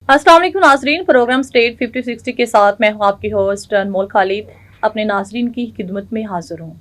अस्सलाम वालेकुम नाजरीन, प्रोग्राम स्टेट 5060 के साथ मैं हूँ आपकी होस्ट अनमोल खालिद अपने नाजरीन की खिदमत में हाजिर हूँ।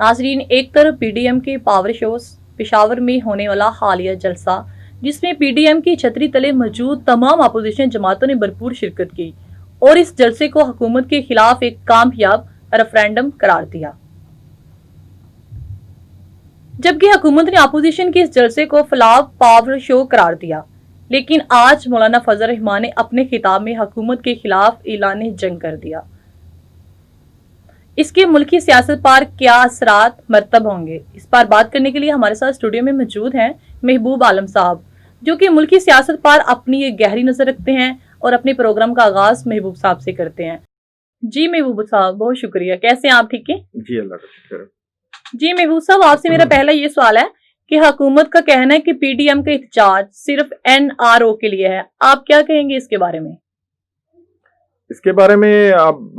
नाजरीन, एक तरफ पीडीएम के पावर शोज पेशावर में होने वाला हालिया जलसा जिसमें पीडीएम की छतरी तले मौजूद तमाम अपोजिशन जमातों ने भरपूर शिरकत की और इस जलसे को हुकूमत के खिलाफ एक कामयाब रेफरेंडम करार दिया, जबकि हुकूमत ने अपोजिशन के इस जलसे को फ्लॉप पावर शो करार दिया। लेकिन आज मौलाना फजल रहमान ने अपने खिताब में हुकूमत के खिलाफ ऐलान जंग कर दिया। इसके मुल्की सियासत पर क्या असरात मरतब होंगे, इस पर बात करने के लिए हमारे साथ स्टूडियो में मौजूद हैं महबूब आलम साहब, जो कि मुल्की सियासत पर अपनी एक गहरी नजर रखते हैं और अपने प्रोग्राम का आगाज महबूब साहब से करते हैं। जी महबूब साहब, बहुत शुक्रिया। कैसे हैं आप? ठीक है जी, अल्लाह का शुक्र। जी महबूब साहब, आपसे मेरा पहला ये सवाल है कि हुकूमत का कहना है कि पीडीएम का एहतजाज सिर्फ एनआरओ के लिए है, आप क्या कहेंगे इसके बारे में? इसके बारे में अब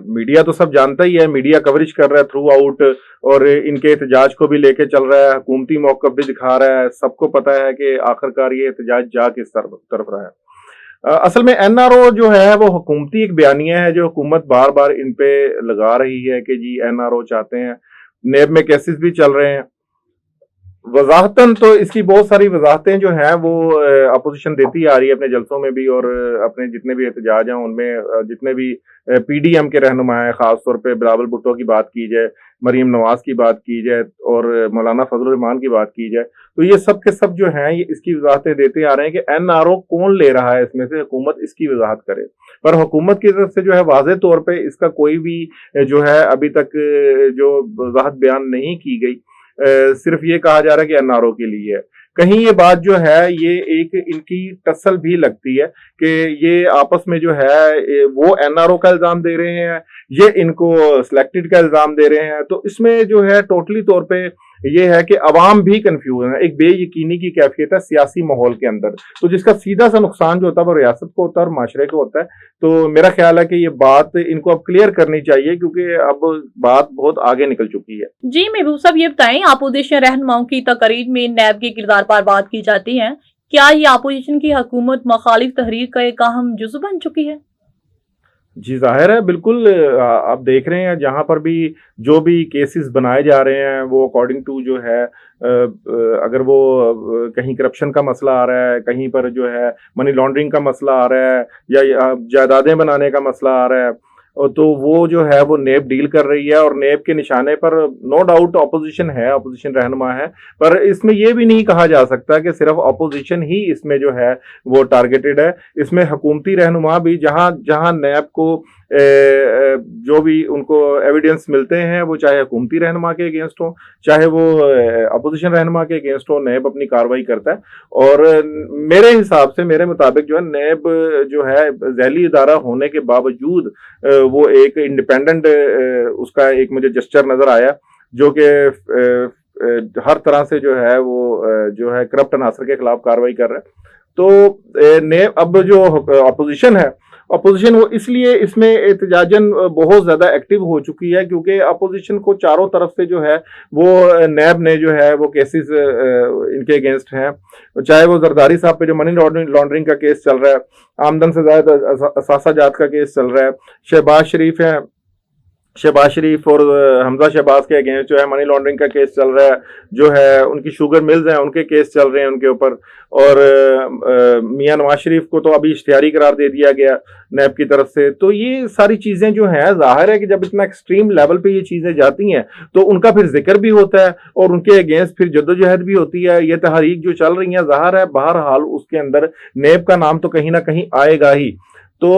मीडिया तो सब जानता ही है, मीडिया कवरेज कर रहा है थ्रू आउट और इनके एहतजाज को भी लेके चल रहा है, हुकूमती मौक़िफ़ भी दिखा रहा है। सबको पता है कि आखिरकार ये एहतजाज जा किस तरफ रहा है। असल में एनआरओ जो है वो हुकूमती एक बयानिया है जो हुकूमत बार बार इन पे लगा रही है कि जी एनआरओ चाहते हैं। नेब में केसेस भी चल रहे हैं। वजाहतन तो इसकी बहुत सारी वजाहतें जो हैं वो अपोजिशन देती आ रही है अपने जलसों में भी और अपने जितने भी एहतजाज हैं उनमें जितने भी पीडीएम के रहनुमा हैं, खासतौर पे बिलावल भुट्टो की बात की जाए, मरीम नवाज की बात की जाए और मौलाना फजल रहमान की बात की जाए, तो ये सब के सब जो हैं ये इसकी वजाहतें देते आ रहे हैं कि एनआरओ कौन ले रहा है इसमें से, हुकूमत इसकी वजाहत करे। पर हुकूमत की तरफ से जो है वाज़ेह तौर पर इसका कोई भी जो है अभी तक जो वजाहत बयान नहीं की गई। सिर्फ ये कहा जा रहा है कि एनआरओ के लिए है। कहीं ये बात जो है ये एक इनकी टसल भी लगती है कि ये आपस में जो है वो एनआरओ का इल्जाम दे रहे हैं, ये इनको सिलेक्टेड का इल्जाम दे रहे हैं। तो इसमें जो है टोटली तौर पे ये है कि अवाम भी कंफ्यूज है, एक बेयकीनी की कैफियत है सियासी माहौल के अंदर, तो जिसका सीधा सा नुकसान जो होता है वो रियासत को होता है और माशरे को होता है। तो मेरा ख्याल है कि ये बात इनको अब क्लियर करनी चाहिए क्योंकि अब बात बहुत आगे निकल चुकी है। जी महबूब साहब, ये बताएं, अपोजिशन रहनुमाओं की तकरीर में नैब के किरदार पर बात की जाती है, क्या ये अपोजिशन की हुकूमत मुखालिफ तहरीर का एक अहम जुज़ बन चुकी है? जी, ज़ाहिर है, बिल्कुल। आप देख रहे हैं जहाँ पर भी जो भी केसेस बनाए जा रहे हैं वो अकॉर्डिंग टू जो है अगर वो कहीं करप्शन का मसला आ रहा है, कहीं पर जो है मनी लॉन्ड्रिंग का मसला आ रहा है या जायदादें बनाने का मसला आ रहा है, तो वो जो है वो नेब डील कर रही है और नेब के निशाने पर नो डाउट अपोजिशन है, अपोजिशन रहनुमा है। पर इसमें ये भी नहीं कहा जा सकता कि सिर्फ अपोजिशन ही इसमें जो है वो टारगेटेड है। इसमें हुकूमती रहनुमा भी जहाँ जहाँ नेब को जो भी उनको एविडेंस मिलते हैं वो चाहे हुकूमती रहनुमा के अगेंस्ट हो चाहे वो अपोजिशन रहनुमा के अगेंस्ट हो, नेब अपनी कार्रवाई करता है। और मेरे हिसाब से, मेरे मुताबिक जो है नेब जो है ज़ैली इदारा होने के बावजूद वो एक इंडिपेंडेंट उसका एक मुझे जेस्चर नजर आया जो कि हर तरह से जो है वो जो है करप्ट अनासर के खिलाफ कार्रवाई कर रहा है। तो नेब अब जो अपोजिशन है, अपोजिशन वो इसलिए इसमें एहतजाजन बहुत ज्यादा एक्टिव हो चुकी है क्योंकि अपोजिशन को चारों तरफ से जो है वो नैब ने जो है वो केसेस इनके अगेंस्ट हैं, चाहे वो जरदारी साहब पे जो मनी लॉन्ड्रिंग का केस चल रहा है, आमदन से ज्यादा असासा जात का केस चल रहा है, शहबाज शरीफ है, शहबाज शरीफ और हमजा शहबाज के अगेंस्ट जो है मनी लॉन्ड्रिंग का केस चल रहा है, जो है उनकी शुगर मिल्स हैं उनके केस चल रहे हैं उनके ऊपर, और मियां नवाज शरीफ को तो अभी इश्तिहारी करार दे दिया गया नैब की तरफ से। तो ये सारी चीजें जो हैं जाहिर है कि जब इतना एक्सट्रीम लेवल पे ये चीजें जाती हैं तो उनका फिर जिक्र भी होता है और उनके अगेंस्ट फिर जद्दोजहद भी होती है। ये तहरीक जो चल रही है जाहिर है बहरहाल उसके अंदर नेब का नाम तो कहीं ना कहीं आएगा ही। तो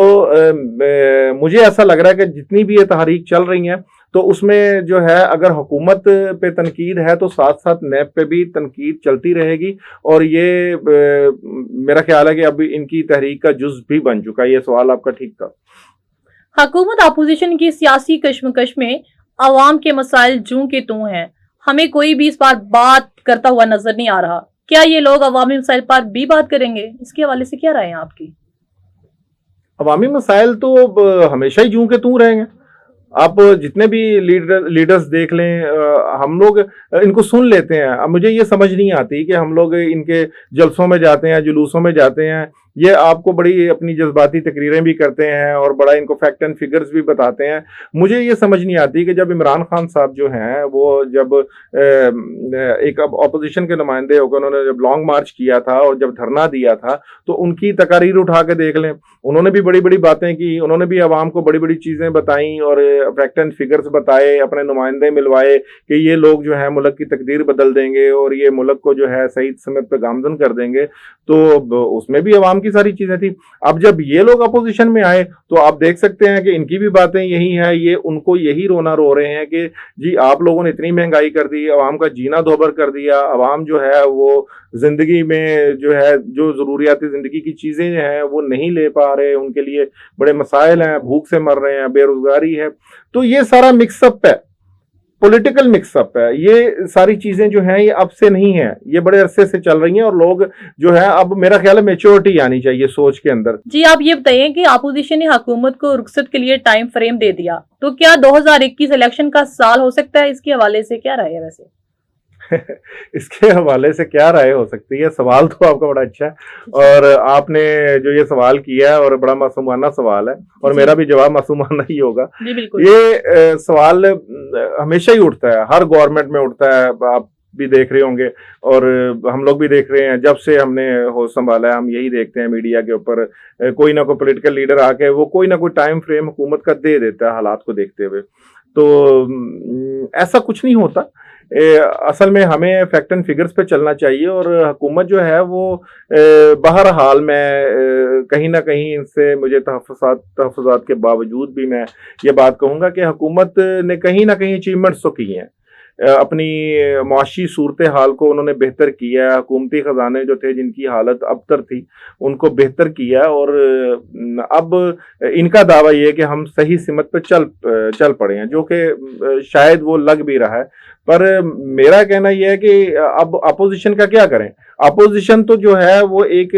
मुझे ऐसा लग रहा है कि जितनी भी ये तहरीक चल रही हैं तो उसमें जो है अगर हुकूमत पे तनकीद है तो साथ साथ नेब पे भी तनकीद चलती रहेगी और ये मेरा ख्याल है कि अभी इनकी तहरीक का जुज़ भी बन चुका है। ये सवाल आपका ठीक था। हुकूमत अपोजिशन की सियासी कश्मकश में अवाम के मसाइल जूं के तूं हैं, हमें कोई भी इस पर बात करता हुआ नजर नहीं आ रहा। क्या ये लोग अवामी मसाइल पर भी बात करेंगे? इसके हवाले से क्या राय है आपकी? अवामी मसाइल तो हमेशा ही जूं के तूं रहेंगे। आप जितने भी लीडर्स देख लें, हम लोग इनको सुन लेते हैं। अब मुझे ये समझ नहीं आती कि हम लोग इनके जलसों में जाते हैं, जुलूसों में जाते हैं, ये आपको बड़ी अपनी जज्बाती तकरीरें भी करते हैं और बड़ा इनको फैक्ट एंड फिगर्स भी बताते हैं। मुझे ये समझ नहीं आती कि जब इमरान खान साहब जो हैं वो जब एक अपोजिशन के नुमाइंदे होकर उन्होंने जब लॉन्ग मार्च किया था और जब धरना दिया था, तो उनकी तकारीर उठा के देख लें, उन्होंने भी बड़ी बड़ी बातें की, उन्होंने भी आवाम को बड़ी बड़ी चीज़ें बताई और फैक्ट एंड फिगर्स बताए, अपने नुमाइंदे मिलवाए कि ये लोग जो है मुल्क की तकदीर बदल देंगे और ये मुल्क को जो है सही समेत पे गामजन कर देंगे। तो उसमें भी आवाम की सारी चीज़ें थी। अब जब ये लोग अपोजिशन में आए तो आप देख सकते हैं कि इनकी भी बातें यही हैं, ये उनको यही रोना रो रहे हैं कि जी आप लोगों ने इतनी महंगाई कर दी, आवाम का जीना दोबर कर दिया, आवाम जो है वो जिंदगी में जो है जो जरूरियाती जिंदगी की चीजें हैं वो नहीं ले पा रहे, उनके लिए बड़े मसाइल हैं, भूख से मर रहे हैं, बेरोजगारी है। तो ये सारा मिक्सअप है, पॉलिटिकल मिक्सअप है। ये सारी चीजें जो हैं ये अब से नहीं है, ये बड़े अरसे से चल रही हैं और लोग जो है अब मेरा ख्याल है मैच्योरिटी आनी चाहिए सोच के अंदर। जी आप ये बताइए कि अपोजिशन ने हुकूमत को रुखसत के लिए टाइम फ्रेम दे दिया, तो क्या 2021 इलेक्शन का साल हो सकता है? इसके हवाले से क्या राय है वैसे? इसके हवाले से क्या राय हो सकती है? सवाल तो आपका बड़ा अच्छा है और आपने जो ये सवाल किया है और बड़ा मासूमाना सवाल है और मेरा भी जवाब मासूमाना ही होगा। जी बिल्कुल। ये सवाल हमेशा ही उठता है, हर गवर्नमेंट में उठता है, आप भी देख रहे होंगे और हम लोग भी देख रहे हैं। जब से हमने होश संभाला है हम यही देखते हैं मीडिया के ऊपर कोई ना कोई पॉलिटिकल लीडर आके वो कोई ना कोई टाइम फ्रेम हुकूमत का दे देता है हालात को देखते हुए। तो ऐसा कुछ नहीं होता। असल में हमें फैक्ट एंड फिगर्स पे चलना चाहिए और हुकूमत जो है वो बहरहाल मैं कहीं ना कहीं इनसे मुझे तहफ़्फ़ुज़ात के बावजूद भी मैं ये बात कहूँगा कि हुकूमत ने कहीं ना कहीं अचीवमेंट्स तो की हैं। अपनी मुआशी सूरत हाल को उन्होंने बेहतर किया है, हुकूमती ख़जाने जो थे जिनकी हालत अबतर थी उनको बेहतर किया और अब इनका दावा ये है कि हम सही सिमत पे चल पड़े हैं, जो कि शायद वो लग भी रहा है। पर मेरा कहना यह है कि अब अपोजिशन का क्या करें? अपोजिशन तो जो है वो एक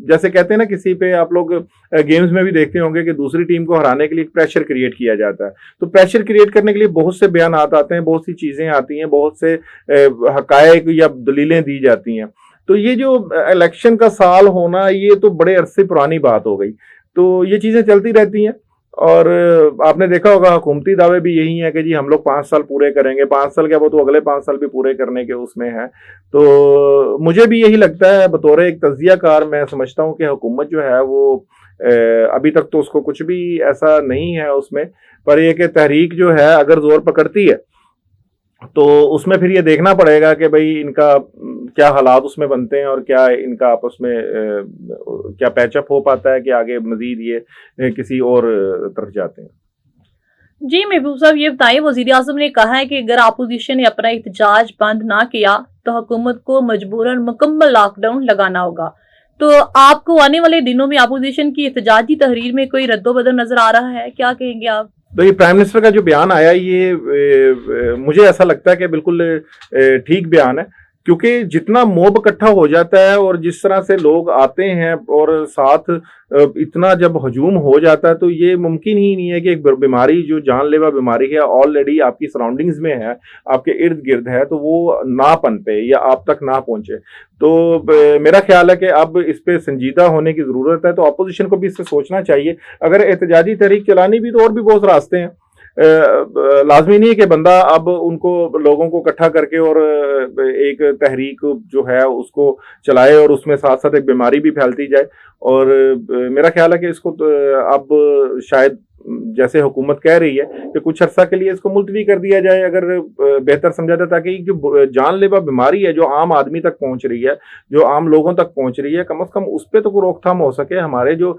जैसे कहते हैं ना, किसी पे आप लोग गेम्स में भी देखते होंगे कि दूसरी टीम को हराने के लिए प्रेशर क्रिएट किया जाता है। तो प्रेशर क्रिएट करने के लिए बहुत से बयानात आते हैं, बहुत सी चीजें आती हैं, बहुत से हकायक या दलीलें दी जाती हैं। तो ये जो इलेक्शन का साल होना ये तो बड़े अरसे पुरानी बात हो गई। तो ये चीजें चलती रहती हैं और आपने देखा होगा हुकूमती दावे भी यही है कि जी हम लोग 5 साल पूरे करेंगे, 5 साल क्या वो तो अगले 5 साल भी पूरे करने के उसमें है। तो मुझे भी यही लगता है, बतौर एक तज्जियाकार मैं समझता हूँ कि हुकूमत जो है वो अभी तक तो उसको कुछ भी ऐसा नहीं है उसमें, पर यह कि तहरीक जो है अगर जोर पकड़ती है तो उसमें फिर ये देखना पड़ेगा कि भाई इनका क्या हालात उसमें बनते हैं और क्या इनका आपस में क्या पैचअप हो पाता है कि आगे मजीद ये किसी और तरफ जाते हैं। जी महबूब साहब ये बताइए, वजीर आजम ने कहा है कि अगर अपोजिशन ने अपना एहतजाज बंद ना किया तो हुकूमत को मजबूरन मुकम्मल लॉकडाउन लगाना होगा। तो आपको आने वाले दिनों में अपोजिशन की एहतजाजी तहरीर में कोई रद्दोबदल नजर आ रहा है? क्या कहेंगे आप? तो ये प्राइम मिनिस्टर का जो बयान आया ये मुझे ऐसा लगता है कि बिल्कुल ठीक बयान है, क्योंकि जितना मोब इकट्ठा हो जाता है और जिस तरह से लोग आते हैं और साथ इतना जब हजूम हो जाता है तो ये मुमकिन ही नहीं है कि एक बीमारी जो जानलेवा बीमारी है ऑलरेडी आपकी सराउंडिंग्स में है, आपके इर्द गिर्द है, तो वो ना पनपे या आप तक ना पहुंचे। तो मेरा ख्याल है कि अब इस पे संजीदा होने की ज़रूरत है। तो अपोजिशन को भी इससे सोचना चाहिए। अगर एहतजाजी तहरीक चलानी भी तो और भी बहुत रास्ते हैं, लाजमी नहीं है कि बंदा अब उनको लोगों को इकट्ठा करके और एक तहरीक जो है उसको चलाए और उसमें साथ साथ एक बीमारी भी फैलती जाए। और मेरा ख्याल है कि इसको अब शायद जैसे हुकूमत कह रही है कि कुछ अर्सा के लिए इसको मुलतवी कर दिया जाए, अगर बेहतर समझा जाए, ताकि जो जानलेवा बीमारी है जो आम आदमी तक पहुंच रही है, जो आम लोगों तक पहुंच रही है, कम से कम उस पर तो रोकथाम हो सके, हमारे जो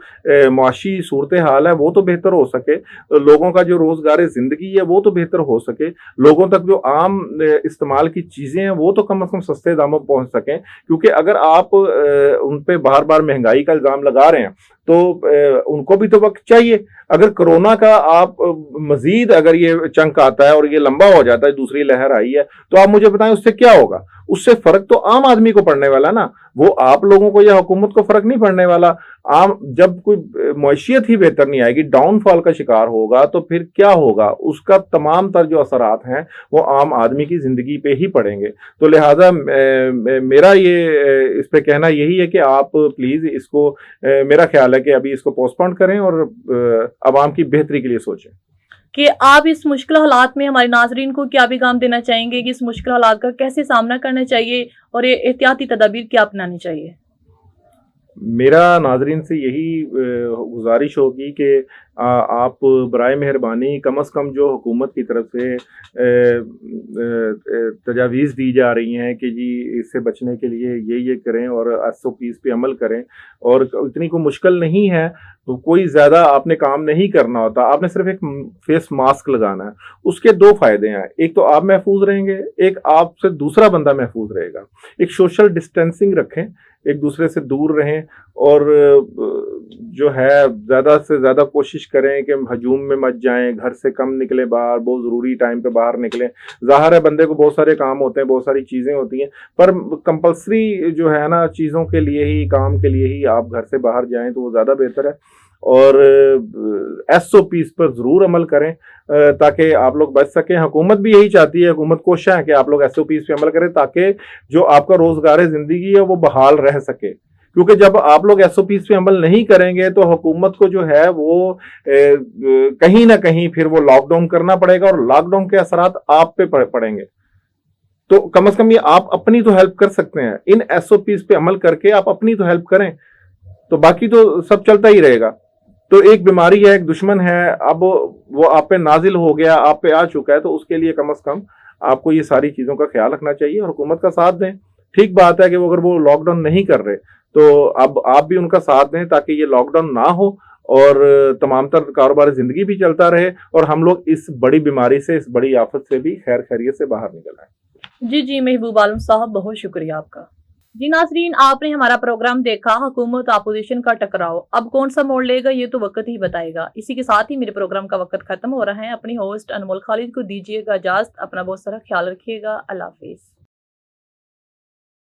मुआशी सूरत हाल है वो तो बेहतर हो सके, लोगों का जो रोजगार जिंदगी है वो तो बेहतर हो सके, लोगों तक जो आम इस्तेमाल की चीजें हैं वो तो कम से कम सस्ते दामों पर पहुंच सकें। क्योंकि अगर आप उन पर बार बार महंगाई का इल्जाम लगा रहे हैं तो उनको भी तो वक्त चाहिए। अगर कोरोना का आप मजीद अगर ये चंक आता है और ये लंबा हो जाता है, दूसरी लहर आई है, तो आप मुझे बताएं उससे क्या होगा? उससे फर्क तो आम आदमी को पड़ने वाला ना। वो आप लोगों को या हुकूमत को फर्क नहीं पड़ने वाला। आम जब कोई मईशियत ही बेहतर नहीं आएगी, डाउनफॉल का शिकार होगा, तो फिर क्या होगा? उसका तमाम तर जो असरात हैं वो आम आदमी की जिंदगी पे ही पड़ेंगे। तो लिहाजा मेरा ये इस पे कहना यही है कि आप प्लीज इसको, मेरा ख्याल है कि अभी इसको पोस्टपोन करें और आवाम की बेहतरी के लिए सोचें। कि आप इस मुश्किल हालात में हमारे नाजरीन को क्या पैगाम देना चाहेंगे कि इस मुश्किल हालात का कैसे सामना करना चाहिए और ये एहतियाती तदाबीर क्या अपनानी चाहिए? मेरा नाजरीन से यही गुजारिश होगी कि आप बराए मेहरबानी कम अज़ कम जो हुकूमत की तरफ से तजावीज़ दी जा रही हैं कि जी इससे बचने के लिए ये करें और SOPs पे अमल करें, और इतनी कोई मुश्किल नहीं है, तो कोई ज़्यादा आपने काम नहीं करना होता, आपने सिर्फ एक फेस मास्क लगाना है। उसके दो फ़ायदे हैं, एक तो आप महफूज रहेंगे, एक आपसे दूसरा बंदा महफूज रहेगा। एक सोशल डिस्टेंसिंग रखें, एक दूसरे से दूर रहें, और जो है ज़्यादा से ज़्यादा कोशिश करें कि हजूम में मत जाएं, घर से कम निकलें बाहर, बहुत ज़रूरी टाइम पे बाहर निकलें। ज़ाहिर है बंदे को बहुत सारे काम होते हैं, बहुत सारी चीज़ें होती हैं, पर कंपल्सरी जो है ना चीज़ों के लिए ही, काम के लिए ही आप घर से बाहर जाएं तो वो ज़्यादा बेहतर है। और SOPs पर ज़रूर अमल करें ताकि आप लोग बच सकें। हुकूमत भी यही चाहती है, हुकूमत कोशिश है कि आप लोग SOPs पे अमल करें ताकि जो आपका रोज़गार ज़िंदगी है वो बहाल रह सके। क्योंकि जब आप लोग SOPs पे अमल नहीं करेंगे तो हुकूमत को जो है वो कहीं ना कहीं फिर वो लॉकडाउन करना पड़ेगा, और लॉकडाउन के असरात आप पे पड़ेंगे। तो कम से कम ये आप अपनी तो हेल्प कर सकते हैं, इन SOPs पे अमल करके आप अपनी तो हेल्प करें, तो बाकी तो सब चलता ही रहेगा। तो एक बीमारी है, एक दुश्मन है, अब वो आप पे नाजिल हो गया, आप पे आ चुका है, तो उसके लिए कम से कम आपको ये सारी चीज़ों का ख्याल रखना चाहिए और हुकूमत का साथ दें। ठीक बात है कि वो अगर वो लॉकडाउन नहीं कर रहे तो अब आप भी उनका साथ दें ताकि ये लॉकडाउन ना हो और तमाम तर कारोबार ज़िंदगी भी चलता रहे और हम लोग इस बड़ी बीमारी से, इस बड़ी आफत से भी खैर खैरियत से बाहर निकल आए। जी महबूब आलम साहब, बहुत शुक्रिया आपका। जी नाजरीन, आपने हमारा प्रोग्राम देखा, हुकूमत अपोजिशन का टकराव अब कौन सा मोड़ लेगा ये तो वक्त ही बताएगा। इसी के साथ ही मेरे प्रोग्राम का वक्त खत्म हो रहा है। अपनी होस्ट अनमोल खालिद को दीजिएगा इजाजत। अपना बहुत सारा ख्याल रखिएगा। अल्लाह हाफिज।